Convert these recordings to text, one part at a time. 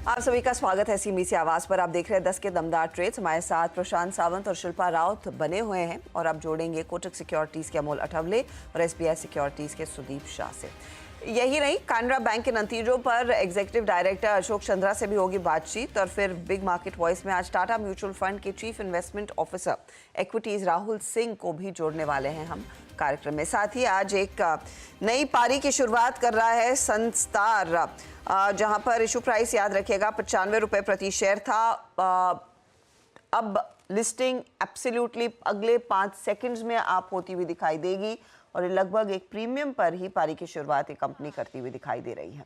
आप सभी का स्वागत है सीबीसी आवाज पर। आप देख रहे हैं 10 के दमदार ट्रेड्स। हमारे साथ प्रशांत सावंत और शिल्पा राउत बने हुए हैं और अब जोड़ेंगे कोटक सिक्योरिटीज के अमोल अठवले और एसबीआई सिक्योरिटीज के सुदीप शाह से। यही नहीं, कानरा बैंक के नतीजों पर एग्जीक्यूटिव डायरेक्टर अशोक चंद्रा से भी होगी बातचीत। और फिर बिग मार्केट वॉइस में आज टाटा म्यूचुअल फंड के chief investment officer equities Rahul Singh को भी जोड़ने वाले हैं हम कार्यक्रम में। साथ ही आज एक नई पारी की शुरुआत कर रहा है संस्टार, जहां पर इशू प्राइस याद रखिएगा 95 रुपए प्रति शेयर था। अब लिस्टिंग एब्सोल्युटली अगले 5 सेकंड्स में आप होती हुई दिखाई देगी और लगभग एक प्रीमियम पर ही पारी की शुरुआत ये कंपनी करती हुई दिखाई दे रही है।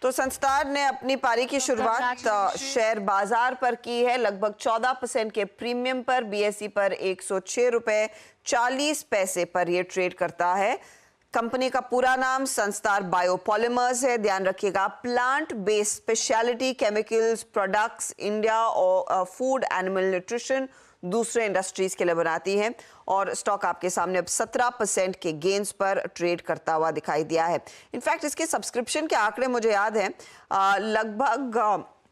तो संस्टार ने अपनी पारी की शुरुआत शेयर बाजार पर की है, लगभग 14% के प्रीमियम पर। बीएसई पर 106 रुपए 40 पैसे पर यह ट्रेड करता है। कंपनी का पूरा नाम संस्टार बायोपॉलिमर्स है। ध्यान रखिएगा, plant based speciality chemicals products India और फूड एनिमल न्यूट्रिशन दूसरे इंडस्ट्रीज के लिए बनाती है। और स्टॉक आपके सामने अब 17% के गेन्स पर ट्रेड करता हुआ दिखाई दिया है। इनफैक्ट इसके सब्सक्रिप्शन के आंकड़े मुझे याद है, लगभग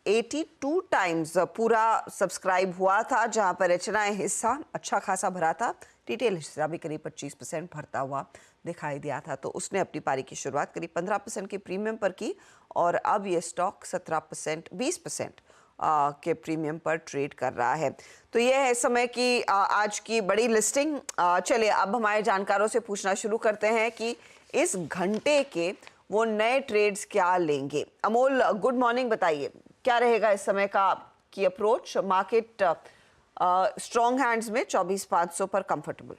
82 टाइम्स पूरा सब्सक्राइब हुआ था, जहां पर एचएनआई हिस्सा अच्छा खासा भरा था। रिटेल हिस्सा भी करीब 25% भरता हुआ दिखाई दिया था। तो उसने अपनी पारी की शुरुआत करीब 15% के प्रीमियम पर की और अब ये स्टॉक 17% 20% के प्रीमियम पर ट्रेड कर रहा है। तो ये है इस समय की आज की बड़ी लिस्टिंग। चलिए अब हमारे जानकारों से पूछना शुरू करते हैं कि इस घंटे के वो नए ट्रेड्स क्या लेंगे। अमोल, गुड मॉर्निंग, बताइए क्या रहेगा इस समय का की अप्रोच। मार्केट स्ट्रॉन्ग हैंड्स में 24,500 पर कंफर्टेबल,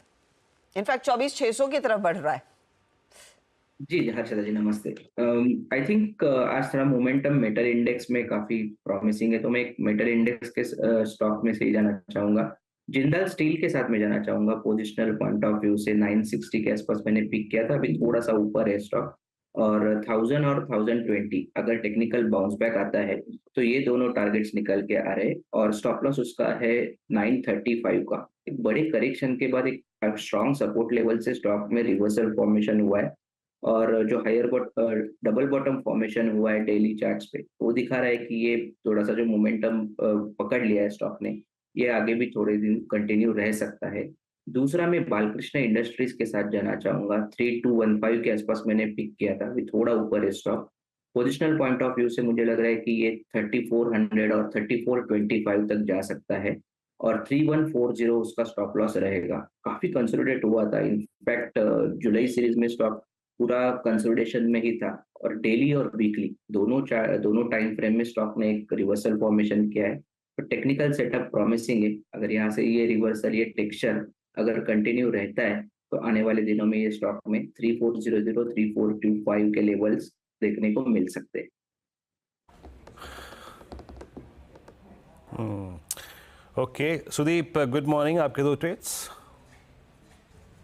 इनफैक्ट 24,600 की तरफ बढ़ रहा है। जी हर्षदा जी, नमस्ते। आई थिंक आज थोड़ा मोमेंटम मेटल इंडेक्स में काफी प्रॉमिसिंग है, तो मैं एक मेटल इंडेक्स के स्टॉक में से ही जाना चाहूंगा। जिंदल स्टील के साथ में जाना चाहूंगा। पोजिशनल पॉइंट ऑफ व्यू से 960 के आसपास मैंने पिक किया था, अभी थोड़ा सा ऊपर है स्टॉक। और 1000 और 1020 अगर टेक्निकल बाउंस बैक आता है तो ये दोनों टारगेट्स निकल के आ रहे हैं। और स्टॉप लॉस उसका है 935 का। एक बड़े करेक्शन के बाद एक स्ट्रॉन्ग सपोर्ट लेवल से स्टॉक में रिवर्सल फॉर्मेशन हुआ है। और जो हायर डबल बॉटम फॉर्मेशन हुआ है डेली चार्ट्स पे, वो दिखा रहा है कि ये थोड़ा सा जो मोमेंटम पकड़ लिया है स्टॉक ने, ये आगे भी थोड़े दिन कंटिन्यू रह सकता है। दूसरा, मैं बालकृष्ण इंडस्ट्रीज के साथ जाना चाहूंगा। 3215 के आसपास मैंने पिक किया था, अभी थोड़ा ऊपर है stock. Positional point of view से मुझे लग रहा है कि ये 3400 और 3425 तक जा सकता है। और 3140 उसका स्टॉप लॉस रहेगा। काफी कंसोलिडेट हुआ था, इनफैक्ट जुलाई सीरीज में स्टॉक पूरा कंसोलिडेशन में ही था। और डेली और वीकली दोनों टाइम फ्रेम में स्टॉक ने एक रिवर्सल फॉर्मेशन किया है। तो टेक्निकल सेटअप प्रॉमिसिंग है। अगर यहाँ से ये रिवर्सल, ये टेक्सचर अगर कंटिन्यू रहता है तो आने वाले दिनों में ये स्टॉक में 3400 3425 के लेवल्स देखने को मिल सकते हैं। Okay Sudeep, good morning. आपके दो trades.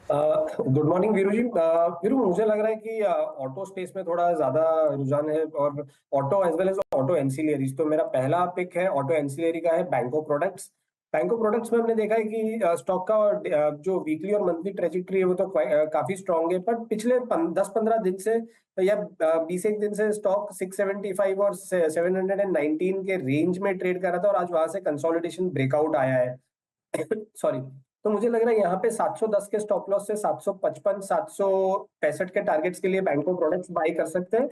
Good morning Veeru ji. Veeru, मुझे लग रहा है कि ऑटो स्पेस में थोड़ा ज्यादा रुझान है और auto as well as auto ancillaries. तो मेरा पहला पिक है ऑटो एंसिलरी का, है बैंको प्रोडक्ट्स। बैंको प्रोडक्ट्स में हमने देखा है कि स्टॉक का जो वीकली और मंथली ट्रेजेक्टरी है वो तो काफी स्ट्रांग है, पर पिछले 10-15 दिन से या 20 दिन से स्टॉक 675 और 719 के रेंज में ट्रेड कर रहा था और आज वहां से कंसोलिडेशन ब्रेकआउट आया है। सॉरी। तो मुझे लग रहा है यहाँ पे 710 के स्टॉप लॉस से 755 765 के टारगेट्स के लिए बैंको प्रोडक्ट्स बाय कर सकते हैं।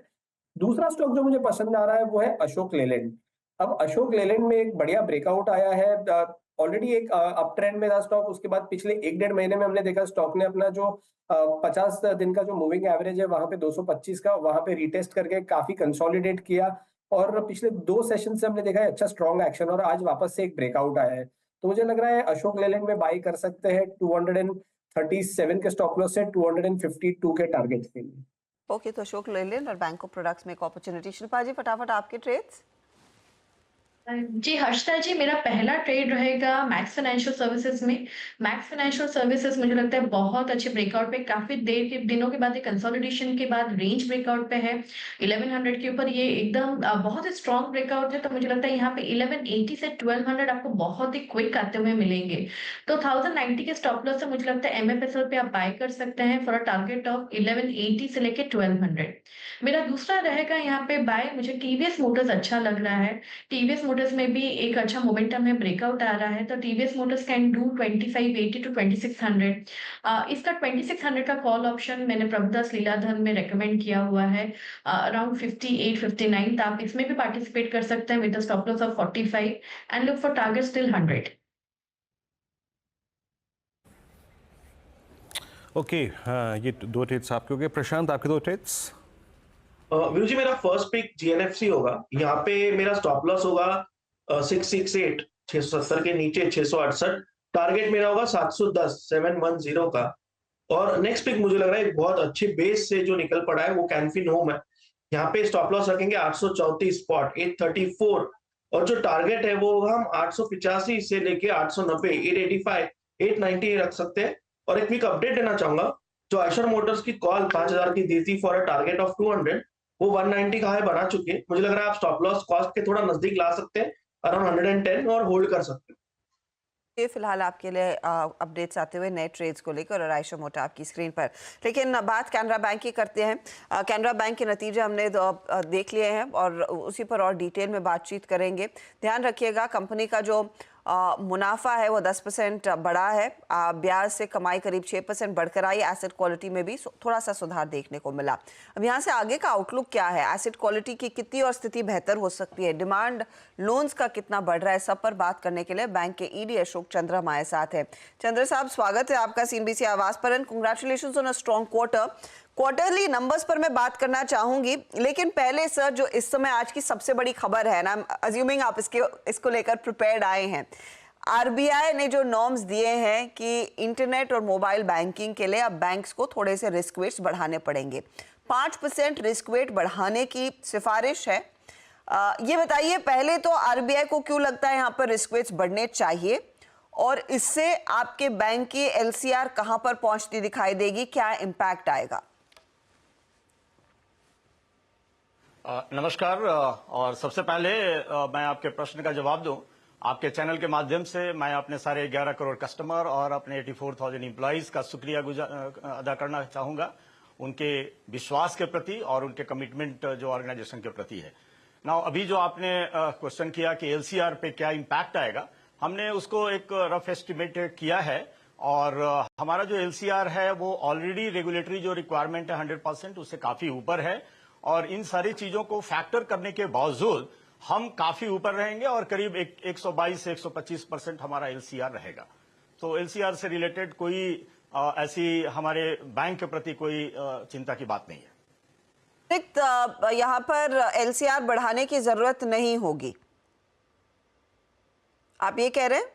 दूसरा स्टॉक जो मुझे पसंद आ रहा है वो है अशोक लेलैंड। अब अशोक लेलैंड में एक बढ़िया ब्रेकआउट आया है। ऑलरेडी एक अप ट्रेंड में था स्टॉक, उसके बाद पिछले 1-1.5 महीने में हमने देखा स्टॉक ने अपना जो 50 दिन का जो मूविंग एवरेज है वहां पे 225 का, वहां पे रिटेस्ट करके काफी कंसोलिडेट किया। और पिछले 2 सेशन से हमने देखा है अच्छा स्ट्रॉन्ग एक्शन और आज वापस से एक ब्रेकआउट आया है। तो मुझे लग रहा है अशोक लेलैंड में बाई कर सकते हैं 237 के स्टॉप लॉस से 252 के टारगेट के लिए। ओके, तो अशोक लेलैंड और बैंको प्रोडक्ट्स में एक अपॉर्चुनिटी। शिल्पा जी, फटाफट आपके ट्रेड्स। जी हर्षिता जी, मेरा पहला ट्रेड रहेगा मैक्स फाइनेंशियल सर्विसेज में। मैक्स फाइनेंशियल सर्विसेज मुझे लगता है बहुत अच्छे ब्रेकआउट पे, काफी देर के दिनों के बाद, एक कंसोलिडेशन के बाद रेंज ब्रेकआउट पे है 1100 के ऊपर। ये एकदम बहुत ही स्ट्रॉन्ग ब्रेकआउट है, तो मुझे लगता है यहाँ पे 1180 से 1200 आपको बहुत ही क्विक आते हुए मिलेंगे। तो 1090 के स्टॉप लॉस से मुझे लगता है एमएफएसएल पे आप बाय कर सकते हैं फॉर अ टारगेट ऑफ 1180 से लेके 1200। मेरा दूसरा रहेगा यहाँ पे बाय, मुझे टीवीएस मोटर्स अच्छा लग रहा है। टीवीएस मोटर्स में भी एक अच्छा मोमेंटम है, ब्रेकआउट आ रहा है, तो TVS Motors can do 2580 to 2600। इसका 2600 का कॉल ऑप्शन मैंने प्रभुदास लीलाधर में रेकमेंड किया हुआ है अराउंड 58-59। तो आप इसमें भी पार्टिसिपेट कर सकते हैं with stop loss of 45 and look for target still 100। Okay, ये दो ट्रेड्स आपके हो गए। प्रशांत, आपके दो ट्रेड्स। वीरू जी, मेरा फर्स्ट पिक जीएनएफसी होगा। यहाँ पे मेरा स्टॉप लॉस होगा 668, 670 के नीचे 668। टारगेट मेरा होगा 710, 710 का। और नेक्स्ट पिक मुझे लग रहा है एक बहुत अच्छे बेस से जो निकल पड़ा है वो कैनफिन होम है। यहाँ पे स्टॉप लॉस रखेंगे 834 स्पॉट 834, और जो टारगेट है वो हम 885 से लेके 890, 885, 890 रख सकते हैं। और एक क्विक अपडेट देना चाहूंगा, जो आयशर मोटर्स की कॉल 5000 की दी थी फॉर अ टारगेट ऑफ 200, वो 190 का हाई बना चुके हैं। मुझे लग रहा है आप स्टॉप लॉस कॉस्ट के थोड़ा नजदीक ला सकते हैं, अराउंड 110, और होल्ड कर सकते हैं। ये फिलहाल आपके लिए अपडेट्स आते हुए नए ट्रेड्स को लेकर, और आयशा मोटा आपकी स्क्रीन पर। लेकिन बात कैनरा बैंक की करते हैं। कैनरा बैंक के नतीजे हमने देख लिए हैं और उसी पर और डिटेल में बातचीत करेंगे। ध्यान रखिएगा, कंपनी का जो मुनाफा है वो 10% बढ़ा है, ब्याज से कमाई करीब 6% बढ़कर आई। एसेट क्वालिटी में भी थोड़ा सा सुधार देखने को मिला। अब यहाँ से आगे का आउटलुक क्या है, एसेट क्वालिटी की कितनी और स्थिति बेहतर हो सकती है, डिमांड लोन्स का कितना बढ़ रहा है, सब पर बात करने के लिए बैंक के ईडी अशोक चंद्र हमारे साथ है। चंद्र साहब, स्वागत है आपका सीएनबीसी आवाज पर and congratulations on a strong quarter. Quarterly numbers पर मैं बात करना चाहूंगी, लेकिन पहले सर, जो इस समय आज की सबसे बड़ी खबर है ना, अज्यूमिंग आप इसको लेकर प्रिपेयर्ड आए हैं। आरबीआई ने जो नॉर्म्स दिए हैं कि इंटरनेट और मोबाइल बैंकिंग के लिए अब बैंक्स को थोड़े से रिस्क वेट्स बढ़ाने पड़ेंगे। 5% रिस्क वेट बढ़ाने की सिफारिश है। ये बताइए, पहले तो आरबीआई को क्यों लगता है यहाँ पर रिस्क वेट्स बढ़ने चाहिए, और इससे आपके बैंक की एलसीआर कहां पर पहुंचती दिखाई देगी, क्या इम्पैक्ट आएगा? नमस्कार। और सबसे पहले मैं आपके प्रश्न का जवाब दूं। आपके चैनल के माध्यम से मैं अपने सारे 11 करोड़ कस्टमर और अपने 84,000 एम्प्लॉइज का शुक्रिया अदा करना चाहूंगा, उनके विश्वास के प्रति और उनके कमिटमेंट जो ऑर्गेनाइजेशन के प्रति है। नाउ, अभी जो आपने क्वेश्चन किया कि एलसीआर पे क्या इम्पैक्ट आएगा, हमने उसको एक रफ एस्टिमेट किया है, और हमारा जो एलसीआर है वो ऑलरेडी रेगुलेटरी जो रिक्वायरमेंट है 100%, उससे काफी ऊपर है। और इन सारी चीजों को फैक्टर करने के बावजूद हम काफी ऊपर रहेंगे, और करीब 122 से 125% हमारा एलसीआर रहेगा। तो एलसीआर से रिलेटेड कोई ऐसी हमारे बैंक के प्रति कोई चिंता की बात नहीं है। यहाँ पर एलसीआर बढ़ाने की जरूरत नहीं होगी, आप ये कह रहे हैं?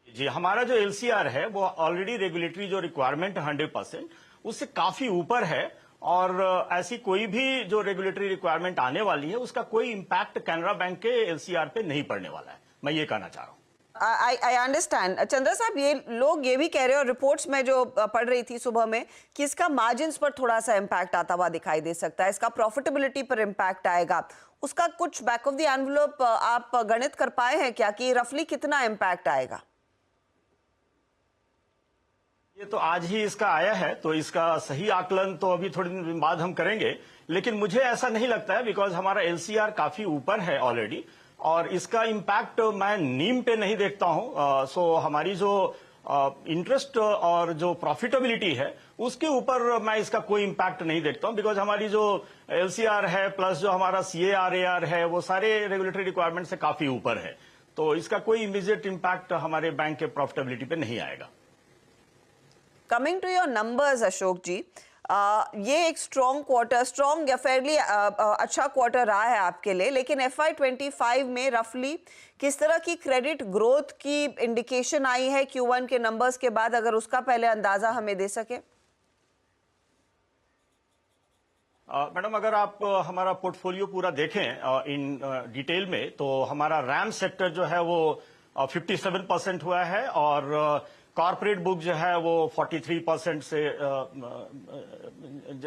जी, हमारा जो एलसीआर है वो ऑलरेडी रेगुलेटरी जो रिक्वायरमेंट 100%, उससे काफी ऊपर है, और ऐसी कोई भी जो रेगुलेटरी रिक्वायरमेंट आने वाली है उसका कोई इम्पैक्ट कैनरा बैंक के एलसीआर पे नहीं पड़ने वाला है, मैं ये कहना चाह रहा हूँ। I understand. चंद्र साहब, ये लोग ये भी कह रहे हैं, और रिपोर्ट्स में जो पढ़ रही थी सुबह में, कि इसका मार्जिन्स पर थोड़ा सा इम्पैक्ट आता हुआ दिखाई दे सकता है, इसका प्रॉफिटेबिलिटी पर इम्पैक्ट आएगा। उसका कुछ बैक ऑफ द एनवेलप आप गणित कर पाए हैं क्या, कि रफली कितना इम्पैक्ट आएगा? ये तो आज ही इसका आया है, तो इसका सही आकलन तो अभी थोड़ी दिन बाद हम करेंगे, लेकिन मुझे ऐसा नहीं लगता है, बिकॉज हमारा एलसीआर काफी ऊपर है ऑलरेडी, और इसका इम्पैक्ट मैं नीम पे नहीं देखता हूं। सो हमारी जो इंटरेस्ट और जो प्रॉफिटेबिलिटी है उसके ऊपर मैं इसका कोई इम्पैक्ट नहीं देखता हूं, बिकॉज हमारी जो एलसीआर है प्लस जो हमारा सीएआरएआर है वो सारे रेगुलेटरी रिक्वायरमेंट से काफी ऊपर है, तो इसका कोई इमीडिएट इम्पैक्ट हमारे बैंक के प्रॉफिटेबिलिटी पे नहीं आएगा। Coming to your numbers Ashok ji, ये एक स्ट्रॉन्ग या फेयरली अच्छा क्वार्टर रहा है आपके लिए, लेकिन FY25 में रफली किस तरह की क्रेडिट ग्रोथ की इंडिकेशन आई है Q1 के नंबर्स के बाद, अगर उसका पहले अंदाजा हमें दे सके? मैडम अगर आप हमारा पोर्टफोलियो पूरा देखें इन डिटेल में, तो हमारा रैम सेक्टर जो है वो 57% हुआ है और कॉर्पोरेट बुक जो है वो 43% से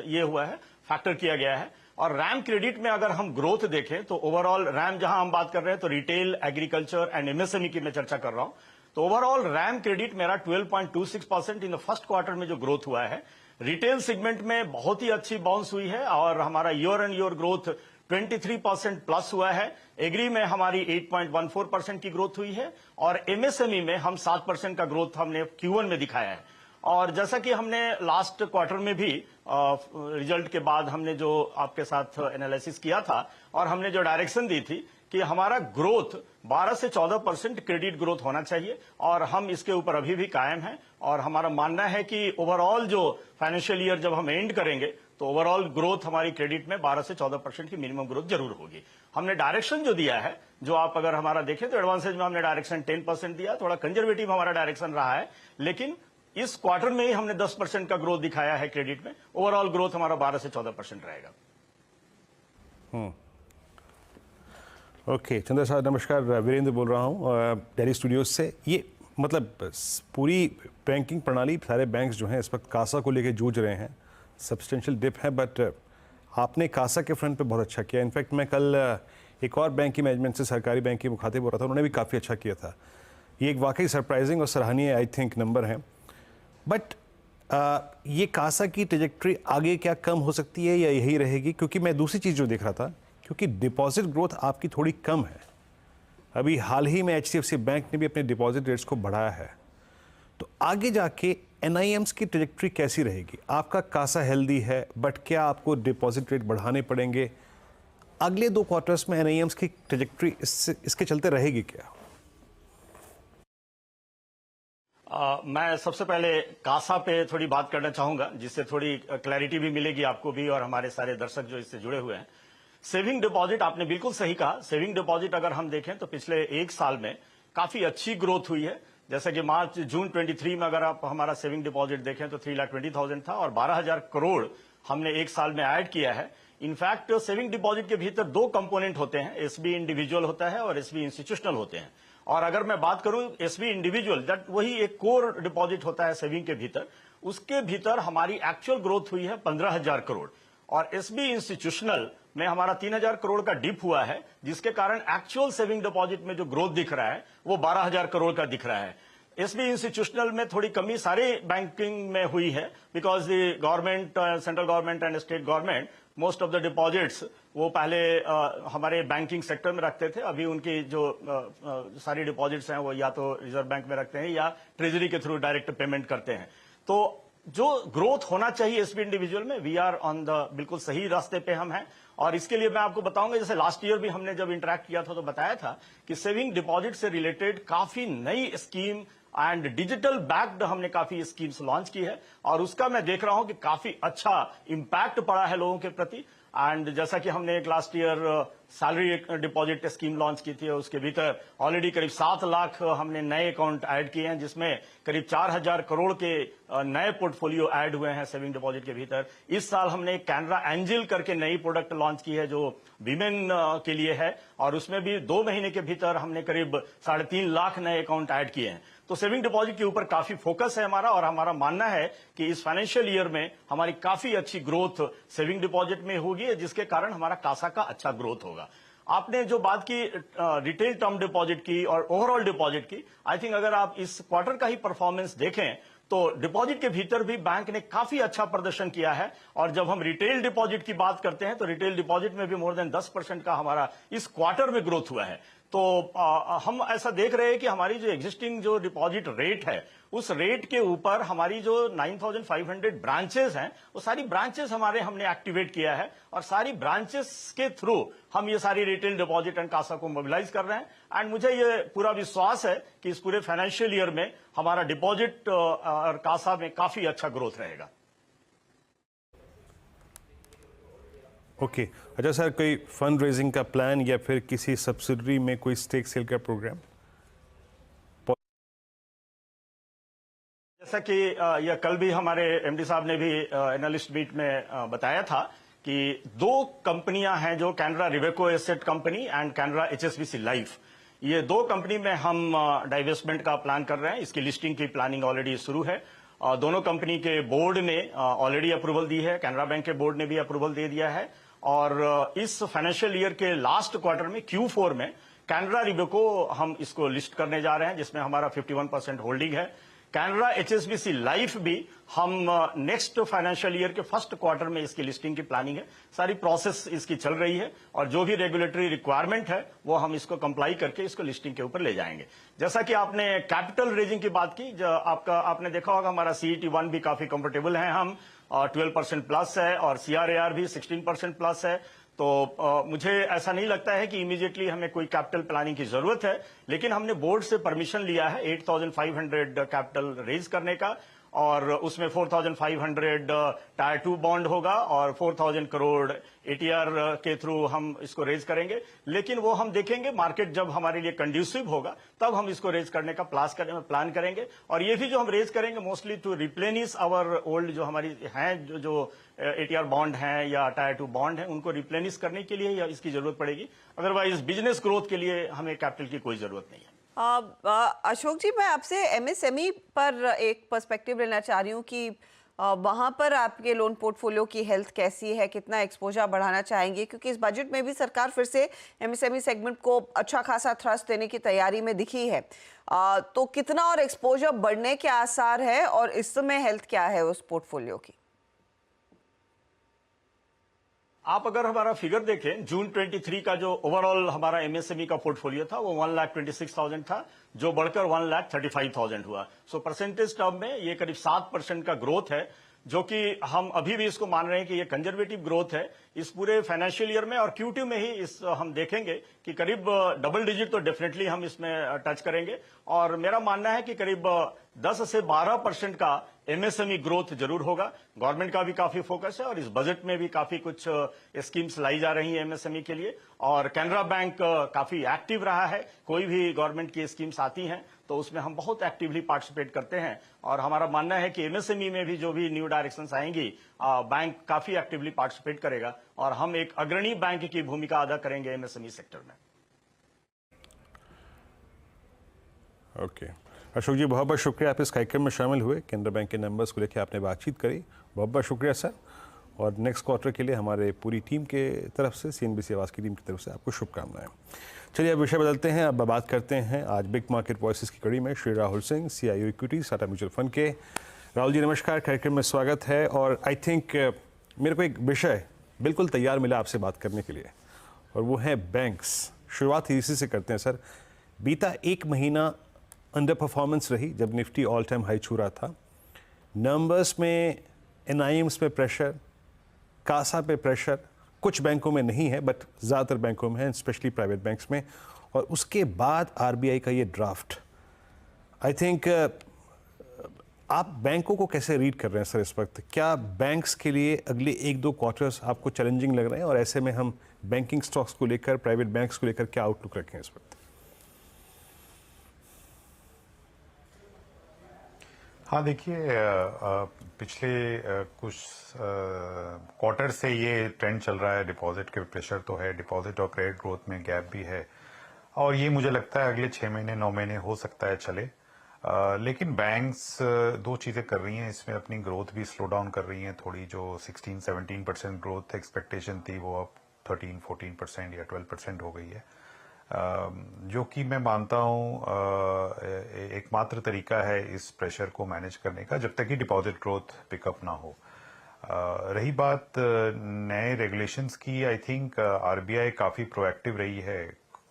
ये हुआ है, फैक्टर किया गया है। और रैम क्रेडिट में अगर हम ग्रोथ देखें तो ओवरऑल रैम जहां हम बात कर रहे हैं तो रिटेल, एग्रीकल्चर एंड एमएसएमई की मैं चर्चा कर रहा हूं, तो ओवरऑल रैम क्रेडिट मेरा 12.26% इन द फर्स्ट क्वार्टर में जो ग्रोथ हुआ है। रिटेल सेगमेंट में बहुत ही अच्छी बाउंस हुई है और हमारा year and year growth 23% plus हुआ है। एग्री में हमारी 8.14% की ग्रोथ हुई है और एमएसएमई में हम 7% का ग्रोथ हमने Q1 में दिखाया है। और जैसा कि हमने लास्ट क्वार्टर में भी रिजल्ट के बाद हमने जो आपके साथ एनालिसिस किया था और हमने जो डायरेक्शन दी थी कि हमारा ग्रोथ 12 से 14% क्रेडिट ग्रोथ होना चाहिए और हम इसके ऊपर अभी भी कायम हैं। और हमारा मानना है कि ओवरऑल जो फाइनेंशियल ईयर जब हम एंड करेंगे तो ओवरऑल ग्रोथ हमारी क्रेडिट में 12 से 14% की मिनिमम ग्रोथ जरूर होगी। हमने डायरेक्शन जो दिया है, जो आप अगर हमारा देखें तो एडवांसेज में हमने डायरेक्शन 10% दिया, थोड़ा कंजर्वेटिव हमारा डायरेक्शन रहा है, लेकिन इस क्वार्टर में ही हमने 10% का ग्रोथ दिखाया है क्रेडिट में। ओवरऑल ग्रोथ हमारा 12 से 14% रहेगा। ओके, चंद्र साहब नमस्कार, वीरेंद्र बोल रहा हूँ दिल्ली स्टूडियोज से। ये मतलब पूरी बैंकिंग प्रणाली, सारे बैंक्स जो हैं इस वक्त कासा को लेके जूझ रहे हैं, सब्सटेंशियल डिप है, बट आपने कासा के फ्रंट पे बहुत अच्छा किया। इनफैक्ट मैं कल एक और बैंक की मैनेजमेंट से, सरकारी बैंक की मुखातिब हो रहा था, उन्होंने भी काफ़ी अच्छा किया था। ये एक वाकई सरप्राइजिंग और सराहनीय आई थिंक नंबर है। बट ये कासा की ट्रेजेक्ट्री आगे क्या कम हो सकती है या यही रहेगी? क्योंकि मैं दूसरी चीज़ जो देख रहा था, क्योंकि डिपॉजिट ग्रोथ आपकी थोड़ी कम है। अभी हाल ही में HDFC बैंक ने भी अपने डिपॉजिट रेट्स को बढ़ाया है, तो आगे जाके NIMs की ट्रेजेक्ट्री कैसी रहेगी? आपका कासा हेल्दी है, बट क्या आपको डिपॉजिट रेट बढ़ाने पड़ेंगे? अगले 2 क्वार्टर्स में NIMs की ट्रेजेक्ट्री इसके चलते रहेगी क्या? मैं सबसे पहले कासा पे थोड़ी बात करना चाहूंगा, जिससे थोड़ी क्लैरिटी भी मिलेगी आपको भी और हमारे सारे दर्शक जो इससे जुड़े हुए हैं। सेविंग डिपॉजिट, आपने बिल्कुल सही कहा। सेविंग डिपॉजिट अगर हम देखें तो पिछले 1 साल में काफी अच्छी ग्रोथ हुई है। जैसे कि जून 23 में अगर आप हमारा सेविंग डिपॉजिट देखें तो 3,20,000 था और 12,000 करोड़ हमने 1 साल में ऐड किया है। इनफैक्ट सेविंग डिपॉजिट के भीतर 2 कंपोनेंट होते हैं, एसबी इंडिविजुअल होता है और एसबी इंस्टीट्यूशनल होते हैं। और अगर मैं बात करूं एसबी इंडिविजुअल, दैट वही एक कोर डिपॉजिट होता है सेविंग के भीतर, उसके भीतर हमारी एक्चुअल ग्रोथ हुई है 15,000 करोड़ और एसबी इंस्टीट्यूशनल में हमारा 3,000 करोड़ का डिप हुआ है, जिसके कारण एक्चुअल सेविंग डिपॉजिट में जो ग्रोथ दिख रहा है वो 12,000 करोड़ का दिख रहा है। एसबी इंस्टीट्यूशनल में थोड़ी कमी सारे बैंकिंग में हुई है, because the government, central government and state government, most of the deposits वो पहले हमारे बैंकिंग सेक्टर में रखते थे। अभी उनकी जो सारी डिपॉजिट्स हैं वो या तो रिजर्व बैंक में रखते हैं या ट्रेजरी के थ्रू डायरेक्ट पेमेंट करते हैं। तो जो ग्रोथ होना चाहिए एसबी इंडिविजुअल में, वी आर ऑन द बिल्कुल सही रास्ते पे हम हैं। और इसके लिए मैं आपको बताऊंगा, जैसे लास्ट ईयर भी हमने जब इंटरेक्ट किया था तो बताया था कि सेविंग डिपॉजिट से रिलेटेड काफी नई स्कीम एंड डिजिटल बैक्ड हमने काफी स्कीम्स लॉन्च की है और उसका मैं देख रहा हूं कि काफी अच्छा इंपैक्ट पड़ा है लोगों के प्रति। एंड जैसा कि हमने एक last year salary deposit scheme launch की थी, उसके भीतर ऑलरेडी करीब 7 लाख हमने नए अकाउंट ऐड किए हैं, जिसमें करीब 4,000 करोड़ के नए पोर्टफोलियो ऐड हुए हैं सेविंग डिपॉजिट के भीतर। इस साल हमने कैनरा एंजल करके नई प्रोडक्ट लॉन्च की है जो वीमेन के लिए है और उसमें भी 2 महीने के भीतर हमने करीब 3.5 लाख नए अकाउंट ऐड किए हैं। तो सेविंग डिपॉजिट के ऊपर काफी फोकस है हमारा और हमारा मानना है कि इस फाइनेंशियल ईयर में हमारी काफी अच्छी ग्रोथ सेविंग डिपॉजिट में होगी, जिसके कारण हमारा कासा का अच्छा ग्रोथ होगा। आपने जो बात की रिटेल टर्म डिपॉजिट की और ओवरऑल डिपॉजिट की, आई थिंक अगर आप इस क्वार्टर का ही परफॉर्मेंस देखें तो डिपॉजिट के भीतर भी बैंक ने काफी अच्छा प्रदर्शन किया है। और जब हम रिटेल डिपॉजिट की बात करते हैं तो रिटेल डिपॉजिट में भी मोर देन 10% का हमारा इस क्वार्टर में ग्रोथ हुआ है। तो हम ऐसा देख रहे हैं कि हमारी जो एग्जिस्टिंग जो डिपॉजिट रेट है, उस रेट के ऊपर हमारी जो 9,500 ब्रांचेस हैं, वो सारी ब्रांचेस हमने एक्टिवेट किया है और सारी ब्रांचेस के थ्रू हम ये सारी रिटेल डिपॉजिट एंड कासा को मोबिलाइज कर रहे हैं। एंड मुझे ये पूरा विश्वास है कि इस पूरे फाइनेंशियल ईयर में हमारा डिपॉजिट और कासा में काफी अच्छा ग्रोथ रहेगा। ओके, अच्छा सर, कोई फंड रेजिंग का प्लान या फिर किसी सब्सिडरी में कोई स्टेक सेल का प्रोग्राम? जैसा कि यह कल भी हमारे एमडी साहब ने भी एनालिस्ट मीट में बताया था कि दो कंपनियां हैं जो Canara Robeco asset company and Canara HSBC life, ये दो कंपनी में हम डाइवेस्टमेंट का प्लान कर रहे हैं। इसकी लिस्टिंग की प्लानिंग ऑलरेडी शुरू है। दोनों कंपनी के बोर्ड ने ऑलरेडी अप्रूवल दी है, कैनरा बैंक के बोर्ड ने भी अप्रूवल दे दिया है। और इस फाइनेंशियल ईयर के लास्ट क्वार्टर में Q4 में कैनरा रिवेको हम इसको लिस्ट करने जा रहे हैं, जिसमें हमारा 51% होल्डिंग है। कैनरा एचएसबीसी लाइफ भी हम नेक्स्ट फाइनेंशियल ईयर के फर्स्ट क्वार्टर में इसकी लिस्टिंग की प्लानिंग है। सारी प्रोसेस इसकी चल रही है और जो भी रेगुलेटरी रिक्वायरमेंट है वो हम इसको कंप्लाई करके इसको लिस्टिंग के ऊपर ले जाएंगे। जैसा कि आपने कैपिटल रेजिंग की बात की, जो आपने देखा होगा हमारा CET1 भी काफी कंफर्टेबल है, हम 12% प्लस है और CRAR भी 16% प्लस है। तो मुझे ऐसा नहीं लगता है कि इमीडिएटली हमें कोई कैपिटल प्लानिंग की जरूरत है, लेकिन हमने बोर्ड से परमिशन लिया है 8,500 कैपिटल रेज करने का, और उसमें 4,500 टायर 2 बॉन्ड होगा और 4,000 करोड़ ATR के थ्रू हम इसको रेज करेंगे। लेकिन वो हम देखेंगे, मार्केट जब हमारे लिए कंड्यूसिव होगा तब हम इसको रेज करने का प्लान करेंगे। और ये भी जो हम रेज करेंगे mostly to replenish our old जो हमारी हैं जो ATR बॉन्ड हैं या टायर 2 बॉन्ड हैं, उनको रिप्लेनिश करने के लिए इसकी जरूरत पड़ेगी। अदरवाइज बिजनेस ग्रोथ के लिए हमें कैपिटल की कोई जरूरत नहीं है। अशोक जी, मैं आपसे MSME पर एक पर्सपेक्टिव लेना चाह रही हूँ कि वहाँ पर आपके लोन पोर्टफोलियो की हेल्थ कैसी है, कितना एक्सपोजर बढ़ाना चाहेंगे, क्योंकि इस बजट में भी सरकार फिर से MSME सेगमेंट को अच्छा खासा थ्रस्ट देने की तैयारी में दिखी है। तो कितना और एक्सपोजर बढ़ने के आसार है और इस समय हेल्थ क्या है उस पोर्टफोलियो की? आप अगर हमारा फिगर देखें, जून 23 का जो ओवरऑल हमारा MSME का पोर्टफोलियो था वो 1,26,000 था, जो बढ़कर 1,35,000 हुआ। सो परसेंटेज टर्म में ये करीब 7% का ग्रोथ है, जो कि हम अभी भी इसको मान रहे हैं कि ये कंजर्वेटिव ग्रोथ है इस पूरे फाइनेंशियल ईयर में। और Q2 में ही इस हम देखेंगे कि करीब डबल डिजिट तो डेफिनेटली हम इसमें टच करेंगे। और मेरा मानना है कि करीब 10 से 12% का MSME ग्रोथ जरूर होगा। गवर्नमेंट का भी काफी फोकस है और इस बजट में भी काफी कुछ स्कीम्स लाई जा रही हैं MSME के लिए। और कैनरा बैंक काफी एक्टिव रहा है, कोई भी गवर्नमेंट की स्कीम्स आती हैं तो उसमें हम बहुत एक्टिवली पार्टिसिपेट करते हैं। और हमारा मानना है कि MSME में भी जो भी न्यू डायरेक्शंस आएंगी, बैंक काफी एक्टिवली पार्टिसिपेट करेगा और हम एक अग्रणी बैंक की भूमिका अदा करेंगे MSME सेक्टर में। ओके अशोक जी, बहुत बहुत शुक्रिया आप इस कार्यक्रम में शामिल हुए। केंद्र बैंक के नंबर्स को लेकर आपने बातचीत करी, बहुत बहुत शुक्रिया सर। और नेक्स्ट क्वार्टर के लिए हमारे पूरी टीम के तरफ से, CNBC आवाज़ की टीम की तरफ से आपको शुभकामनाएं। चलिए अब विषय बदलते हैं, अब बात करते हैं आज बिग मार्केट वॉइसेस की कड़ी में Shri Rahul Singh, CIO equity Tata mutual fund के। राहुल जी नमस्कार, कार्यक्रम में स्वागत है। और आई थिंक मेरे को एक विषय बिल्कुल तैयार मिला आपसे बात करने के लिए, और वो है बैंक्स। शुरुआत इसी से करते हैं सर। बीता एक महीना अंडर परफॉर्मेंस रही जब निफ्टी ऑल टाइम हाई छू रहा था। नंबर्स में NIMs में प्रेशर, कासा पे प्रेशर, कुछ बैंकों में नहीं है बट ज़्यादातर बैंकों में है, स्पेशली प्राइवेट बैंक्स में। और उसके बाद RBI का ये ड्राफ्ट, आई थिंक आप बैंकों को कैसे रीड कर रहे हैं सर इस वक्त? क्या बैंक्स के लिए अगले 1-2 क्वार्टर्स आपको चैलेंजिंग लग रहे हैं? और ऐसे में हम बैंकिंग स्टॉक्स को लेकर, प्राइवेट बैंक्स को लेकर क्या आउटलुक रखें इस वक्त? हाँ देखिए, पिछले कुछ क्वार्टर से ये ट्रेंड चल रहा है। डिपॉजिट के प्रेशर तो है, डिपॉजिट और क्रेडिट ग्रोथ में गैप भी है, और ये मुझे लगता है अगले 6 महीने 9 महीने हो सकता है चले। लेकिन बैंक्स दो चीज़ें कर रही हैं इसमें, अपनी ग्रोथ भी स्लो डाउन कर रही हैं थोड़ी। जो 16-17% ग्रोथ एक्सपेक्टेशन थी वो अब 13-14% या 12% हो गई है, जो कि मैं मानता हूं एकमात्र तरीका है इस प्रेशर को मैनेज करने का, जब तक कि डिपॉजिट ग्रोथ पिकअप ना हो। रही बात नए रेगुलेशंस की, आई थिंक RBI काफी प्रोएक्टिव रही है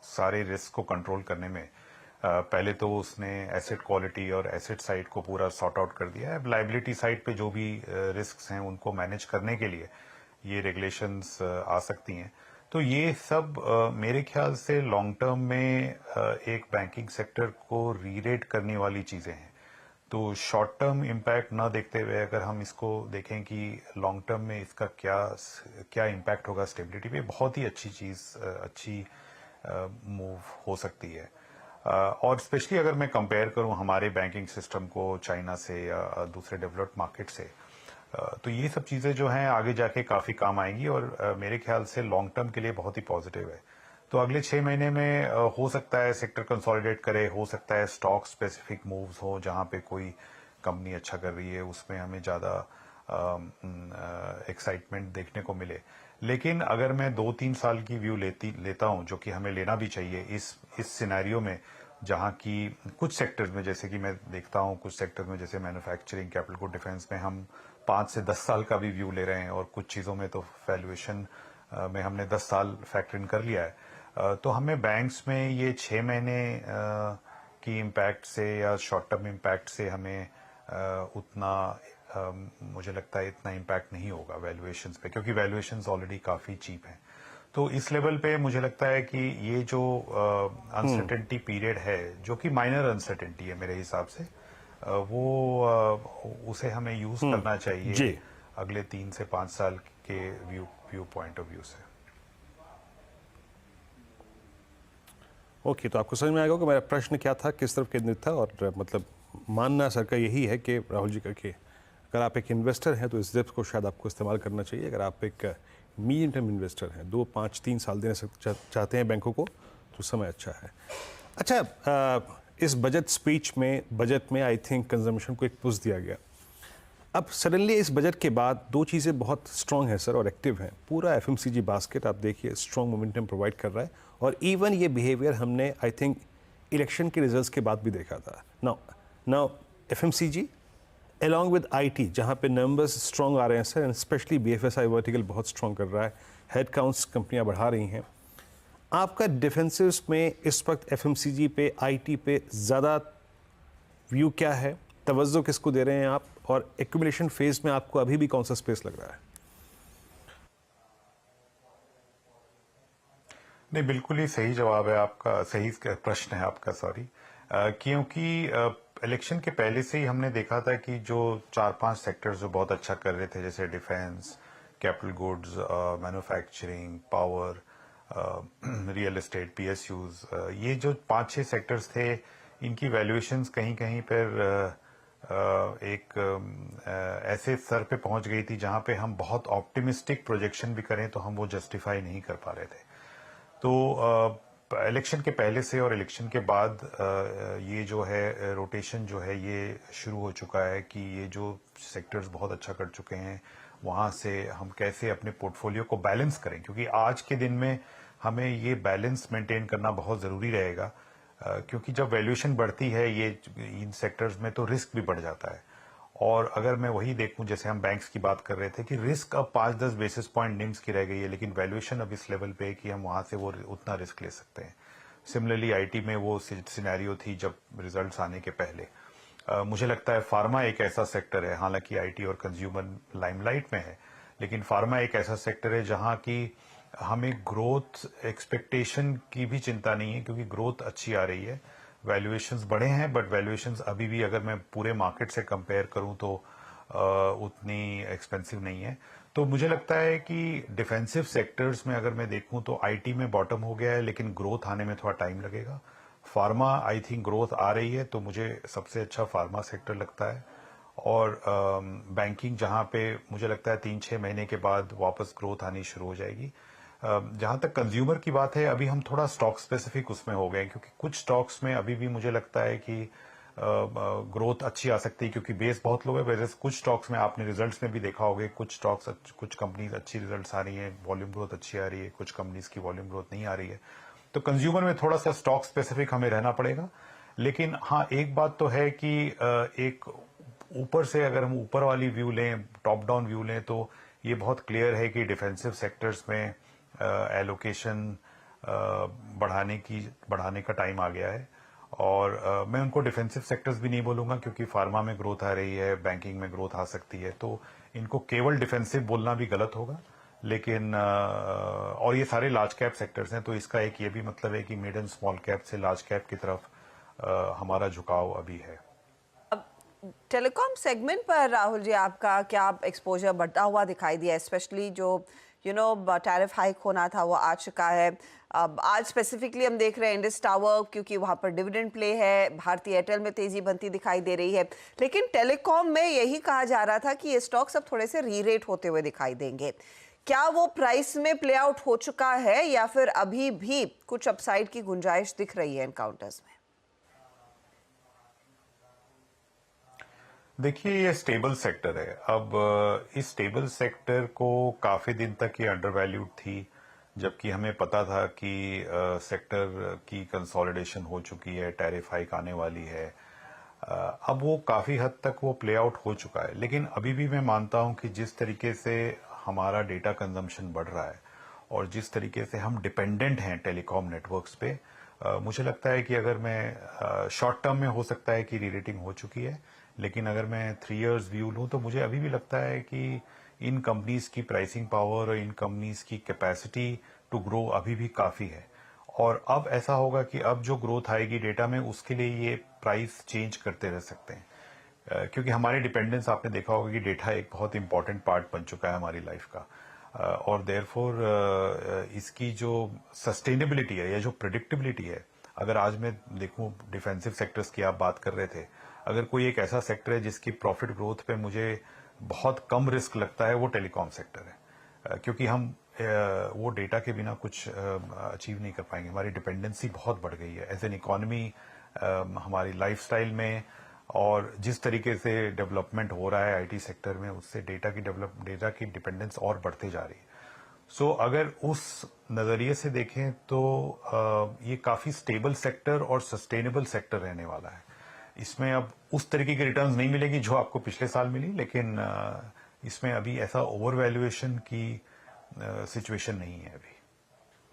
सारे रिस्क को कंट्रोल करने में। पहले तो उसने एसेट क्वालिटी और एसेट साइड को पूरा सॉर्ट आउट कर दिया है। अब लायबिलिटी साइड पे जो भी रिस्क हैं उनको मैनेज करने के लिए ये रेगुलेशंस आ सकती हैं। तो ये सब मेरे ख्याल से लॉन्ग टर्म में एक बैंकिंग सेक्टर को रीरेट करने वाली चीजें हैं। तो शॉर्ट टर्म इम्पैक्ट ना देखते हुए अगर हम इसको देखें कि लॉन्ग टर्म में इसका क्या इम्पैक्ट होगा स्टेबिलिटी पे, बहुत ही अच्छी चीज, अच्छी मूव हो सकती है। और स्पेशली अगर मैं कंपेयर करूं हमारे बैंकिंग सिस्टम को चाइना से या दूसरे डेवलप्ड मार्केट से, तो ये सब चीज़ें जो हैं आगे जाके काफ़ी काम आएंगी और मेरे ख्याल से लॉन्ग टर्म के लिए बहुत ही पॉजिटिव है। तो अगले 6 महीने में हो सकता है सेक्टर कंसोलिडेट करे, हो सकता है स्टॉक स्पेसिफिक मूव्स हो जहां पे कोई कंपनी अच्छा कर रही है उसमें हमें ज़्यादा एक्साइटमेंट देखने को मिले। लेकिन अगर मैं 2-3 साल की व्यू लेता हूं, जो कि हमें लेना भी चाहिए इस सिनेरियो में, जहां की कुछ सेक्टर्स में, जैसे कि मैं देखता हूं कुछ सेक्टर्स में जैसे मैन्युफैक्चरिंग, कैपिटल गुड, डिफेंस में हम 5 से 10 साल का भी व्यू ले रहे हैं और कुछ चीज़ों में तो वैल्यूएशन में हमने 10 साल फैक्टर इन कर लिया है। तो हमें बैंक्स में ये 6 महीने की इम्पैक्ट से या शॉर्ट टर्म इम्पैक्ट से हमें उतना मुझे लगता है इतना इम्पैक्ट नहीं होगा वैल्यूएशंस पे, क्योंकि वैल्यूएशंस ऑलरेडी काफ़ी चीप हैं। तो इस लेवल पे मुझे लगता है कि ये जो अनसर्टेनिटी पीरियड है, जो कि माइनर अनसर्टेनिटी है मेरे हिसाब से, वो उसे हमें यूज करना चाहिए जी। अगले 3 से 5 साल के व्यू पॉइंट ऑफ व्यू से। ओके, तो आपको समझ में आएगा कि मेरा प्रश्न क्या था, किस तरफ केंद्रित था, और मतलब मानना सर का यही है कि राहुल जी का कि अगर आप एक इन्वेस्टर हैं तो इस डिप्स को शायद आपको इस्तेमाल करना चाहिए। अगर आप एक मीडियम टर्म इन्वेस्टर हैं, 2, 5, 3 साल देने चाहते हैं बैंकों को, तो समय अच्छा है। अच्छा, इस बजट स्पीच में, बजट में आई थिंक कंजम्पशन को एक पुश दिया गया। अब सडनली इस बजट के बाद 2 चीज़ें बहुत स्ट्रॉन्ग हैं सर और एक्टिव हैं। पूरा एफएमसीजी बास्केट आप देखिए स्ट्रॉन्ग मोमेंटम प्रोवाइड कर रहा है, और इवन ये बिहेवियर हमने आई थिंक इलेक्शन के रिजल्ट्स के बाद भी देखा था। Now FMCG along with IT, जहाँ पे नंबर्स स्ट्रॉन्ग आ रहे हैं sir, and specially BFSI vertical बहुत स्ट्रॉन्ग कर रहा है, हेड काउंट्स कंपनियाँ बढ़ा रही हैं। आपका डिफेंसिव्स में इस वक्त एफएमसीजी पे, आईटी पे ज़्यादा व्यू क्या है, तवज्जो किसको दे रहे हैं आप, और एक्यूमुलेशन फेज में आपको अभी भी कौन सा स्पेस लग रहा है? नहीं, बिल्कुल ही सही जवाब है आपका, सही प्रश्न है आपका, सॉरी। क्योंकि इलेक्शन के पहले से ही हमने देखा था कि जो 4-5 सेक्टर्स जो बहुत अच्छा कर रहे थे, जैसे defence, capital goods, manufacturing, power, real estate, PSUs, ये जो 5-6 सेक्टर्स थे, इनकी वैल्यूएशंस कहीं कहीं पर ऐसे स्तर पे पहुंच गई थी जहां पे हम बहुत ऑप्टिमिस्टिक प्रोजेक्शन भी करें तो हम वो जस्टिफाई नहीं कर पा रहे थे। तो इलेक्शन के पहले से और इलेक्शन के बाद ये जो है रोटेशन जो है ये शुरू हो चुका है कि ये जो सेक्टर्स बहुत अच्छा कर चुके हैं वहां से हम कैसे अपने पोर्टफोलियो को बैलेंस करें, क्योंकि आज के दिन में हमें ये बैलेंस मेंटेन करना बहुत जरूरी रहेगा। क्योंकि जब वैल्यूएशन बढ़ती है ये इन सेक्टर्स में, तो रिस्क भी बढ़ जाता है। और अगर मैं वही देखूं, जैसे हम बैंक्स की बात कर रहे थे कि रिस्क अब 5-10 बेसिस पॉइंट निम्स की रह गई है, लेकिन वैल्यूएशन अब इस लेवल पे है कि हम वहां से वो उतना रिस्क ले सकते हैं। सिमिलरली आईटी में वो सिनेरियो थी जब रिजल्ट्स आने के पहले। मुझे लगता है फार्मा एक ऐसा सेक्टर है, हालांकि आईटी और कंज्यूमर लाइमलाइट में है, लेकिन फार्मा एक ऐसा सेक्टर है जहां की हमें ग्रोथ एक्सपेक्टेशन की भी चिंता नहीं है, क्योंकि ग्रोथ अच्छी आ रही है, वैल्यूएशंस बढ़े हैं, बट वैल्यूएशंस अभी भी अगर मैं पूरे मार्केट से कंपेयर करूं तो उतनी एक्सपेंसिव नहीं है। तो मुझे लगता है कि डिफेंसिव सेक्टर्स में अगर मैं देखूं तो आईटी में बॉटम हो गया है, लेकिन ग्रोथ आने में थोड़ा टाइम लगेगा। फार्मा आई थिंक ग्रोथ आ रही है, तो मुझे सबसे अच्छा फार्मा सेक्टर लगता है। और बैंकिंग, जहां पे मुझे लगता है 3-6 महीने के बाद वापस ग्रोथ आनी शुरू हो जाएगी। जहां तक कंज्यूमर की बात है, अभी हम थोड़ा स्टॉक स्पेसिफिक उसमें हो गए, क्योंकि कुछ स्टॉक्स में अभी भी मुझे लगता है कि ग्रोथ अच्छी आ सकती है, क्योंकि बेस बहुत लो है। वैसे कुछ स्टॉक्स में आपने रिजल्ट्स में भी देखा होगा, कुछ कंपनीज अच्छी रिजल्ट्स आ रही है, वॉल्यूम ग्रोथ अच्छी आ रही है, कुछ कंपनीज की वॉल्यूम ग्रोथ नहीं आ रही है। तो कंज्यूमर में थोड़ा सा स्टॉक स्पेसिफिक हमें रहना पड़ेगा। लेकिन हाँ, एक बात तो है कि एक ऊपर से अगर हम ऊपर वाली व्यू लें, टॉप डाउन व्यू लें, तो ये बहुत क्लियर है कि डिफेंसिव सेक्टर्स में एलोकेशन बढ़ाने का टाइम आ गया है। और मैं उनको डिफेंसिव सेक्टर्स भी नहीं बोलूंगा, क्योंकि फार्मा में ग्रोथ आ रही है, बैंकिंग में ग्रोथ आ सकती है, तो इनको केवल डिफेंसिव बोलना भी गलत होगा। लेकिन और ये सारे लार्ज कैप सेक्टर्स हैं, तो इसका एक ये भी मतलब है कि मिड एंड स्मॉल कैप से लार्ज कैप की तरफ हमारा झुकाव अभी है। टेलीकॉम सेगमेंट पर राहुल जी आपका क्या एक्सपोजर बढ़ता हुआ दिखाई दिया, स्पेशली जो टैरिफ हाइक होना था वो आ चुका है। अब आज स्पेसिफिकली हम देख रहे हैं इंडस टावर, क्योंकि वहां पर डिविडेंड प्ले है, भारतीय एयरटेल में तेजी बनती दिखाई दे रही है। लेकिन टेलीकॉम में यही कहा जा रहा था कि ये स्टॉक्स अब थोड़े से री-रेट होते हुए दिखाई देंगे। क्या वो प्राइस में प्ले आउट हो चुका है या फिर अभी भी कुछ अपसाइड की गुंजाइश दिख रही है इन काउंटर्स में? देखिए, ये स्टेबल सेक्टर है। अब इस स्टेबल सेक्टर को काफी दिन तक ये अंडरवैल्यूड थी, जबकि हमें पता था कि सेक्टर की कंसोलिडेशन हो चुकी है, टैरिफ हाइक आने वाली है। अब वो काफी हद तक वो प्ले आउट हो चुका है, लेकिन अभी भी मैं मानता हूं कि जिस तरीके से हमारा डेटा कंजम्पशन बढ़ रहा है और जिस तरीके से हम डिपेंडेंट हैं टेलीकॉम नेटवर्क्स पे, मुझे लगता है कि अगर मैं शॉर्ट टर्म में हो सकता है कि रीरेटिंग हो चुकी है, लेकिन अगर मैं 3 इयर्स व्यू लूं तो मुझे अभी भी लगता है कि इन कंपनीज की प्राइसिंग पावर और इन कंपनीज की कैपेसिटी टू ग्रो अभी भी काफी है। और अब ऐसा होगा कि अब जो ग्रोथ आएगी डेटा में, उसके लिए ये प्राइस चेंज करते रह सकते हैं, क्योंकि हमारे डिपेंडेंस, आपने देखा होगा कि डेटा एक बहुत इंपॉर्टेंट पार्ट बन चुका है हमारी लाइफ का। और देयरफॉर इसकी जो सस्टेनेबिलिटी है या जो प्रेडिक्टेबिलिटी है, अगर आज मैं देखूं डिफेंसिव सेक्टर्स की आप बात कर रहे थे, अगर कोई एक ऐसा सेक्टर है जिसकी प्रॉफिट ग्रोथ पे मुझे बहुत कम रिस्क लगता है, वो टेलीकॉम सेक्टर है, क्योंकि हम वो डेटा के बिना कुछ अचीव नहीं कर पाएंगे। हमारी डिपेंडेंसी बहुत बढ़ गई है एज एन इकोनॉमी, हमारी लाइफस्टाइल में, और जिस तरीके से डेवलपमेंट हो रहा है आईटी सेक्टर में, उससे डेटा की डिपेंडेंस और बढ़ते जा रही है। सो अगर उस नजरिए से देखें तो ये काफी स्टेबल सेक्टर और सस्टेनेबल सेक्टर रहने वाला है। इसमें अब उस तरीके की रिटर्न्स नहीं मिलेगी जो आपको पिछले साल मिली, लेकिन इसमें अभी ऐसा ओवर वैल्यूएशन की सिचुएशन नहीं है अभी।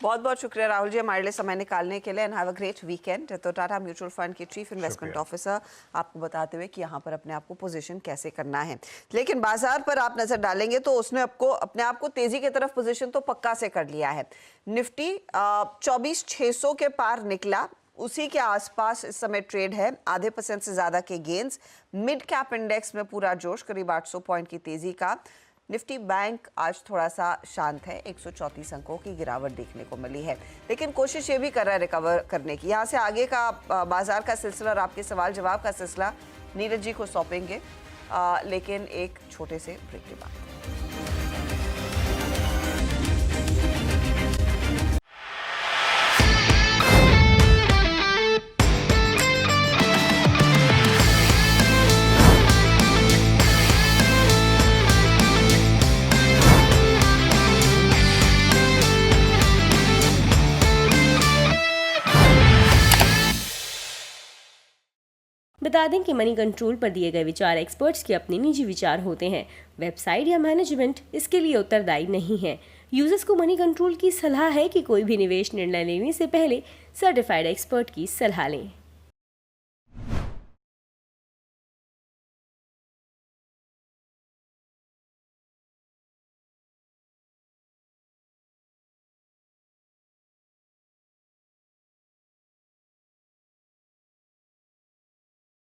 बहुत बहुत शुक्रिया राहुल जी हमारे लिए समय निकालने के लिए, and have a great weekend. तो टाटा म्यूचुअल फंड की चीफ इन्वेस्टमेंट ऑफिसर आपको बताते हुए कि यहाँ पर अपने आप को पोजीशन कैसे करना है। लेकिन बाजार पर आप नजर डालेंगे तो उसने आपको अपने आप को तेजी की तरफ पोजीशन तो पक्का से कर लिया है। निफ्टी 24,600 के पार निकला, उसी के आसपास इस समय ट्रेड है, आधे % से ज्यादा के गेन्स। मिड कैप इंडेक्स में पूरा जोश, करीब 800 पॉइंट की तेजी का। निफ्टी बैंक आज थोड़ा सा शांत है, 134 अंकों की गिरावट देखने को मिली है, लेकिन कोशिश ये भी कर रहा है रिकवर करने की। यहाँ से आगे का बाजार का सिलसिला और आपके सवाल जवाब का सिलसिला नीरज जी को सौंपेंगे, लेकिन एक छोटे से ब्रेक के बाद। बता दें कि मनी कंट्रोल पर दिए गए विचार एक्सपर्ट्स के अपने निजी विचार होते हैं। वेबसाइट या मैनेजमेंट इसके लिए उत्तरदायी नहीं है। यूजर्स को मनी कंट्रोल की सलाह है कि कोई भी निवेश निर्णय लेने से पहले सर्टिफाइड एक्सपर्ट की सलाह लें।